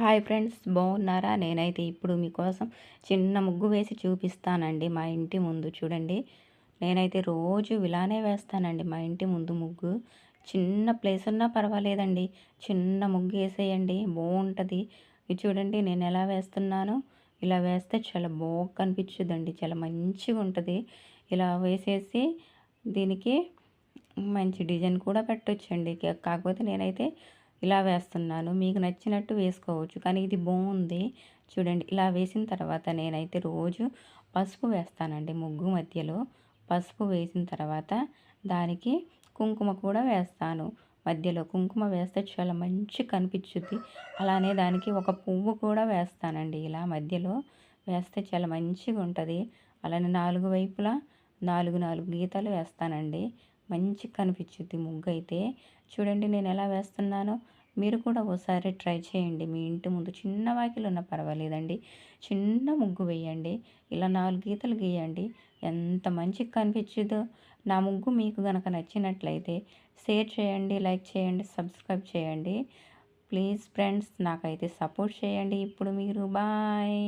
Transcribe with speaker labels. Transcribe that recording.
Speaker 1: Hi friends, బాగున్నారా? నేనైతే ఇప్పుడు మీకోసం చిన్న ముగ్గు వేసి చూపిస్తానండి. మా ఇంటి ముందు చూడండి. నేనైతే రోజు ఇలానే వేస్తానండి మా ఇంటి ముందు ముగ్గు. చిన్న ప్లేస్ ఉన్నా పర్వాలేదండి, చిన్న ముగ్గు వేసేయండి, బాగుంటుంది. ఇది చూడండి నేను ఎలా వేస్తున్నానో. ఇలా వేస్తే చాలా బాగా కనిపించుద్దండి, చాలా మంచిగా ఉంటుంది. ఇలా వేసేసి దీనికి మంచి డిజైన్ కూడా పెట్టొచ్చండి. కాకపోతే నేనైతే ఇలా వేస్తున్నాను, మీకు నచ్చినట్టు వేసుకోవచ్చు, కానీ ఇది బాగుంది. చూడండి, ఇలా వేసిన తర్వాత నేనైతే రోజు పసుపు వేస్తానండి ముగ్గు మధ్యలో. పసుపు వేసిన తర్వాత దానికి కుంకుమ కూడా వేస్తాను. మధ్యలో కుంకుమ వేస్తే చాలా మంచి కనిపించుద్ది. అలానే దానికి ఒక పువ్వు కూడా వేస్తానండి. ఇలా మధ్యలో వేస్తే చాలా మంచిగా ఉంటుంది. అలానే నాలుగు వైపులా నాలుగు నాలుగు గీతలు వేస్తానండి. మంచి కనిపించుద్ది ముగ్గు అయితే. చూడండి నేను ఎలా వేస్తున్నానో. మీరు కూడా ఒకసారి ట్రై చేయండి. మీ ఇంటి ముందు చిన్న వాకిలు ఉన్నా పర్వాలేదండి, చిన్న ముగ్గు వేయండి. ఇలా నాలుగు గీతలు గీయండి, ఎంత మంచిగా కనిపించుద్దో. నా ముగ్గు మీకు కనుక నచ్చినట్లయితే షేర్ చేయండి, లైక్ చేయండి, సబ్స్క్రైబ్ చేయండి. ప్లీజ్ ఫ్రెండ్స్, నాకైతే సపోర్ట్ చేయండి ఇప్పుడు మీరు. బాయ్.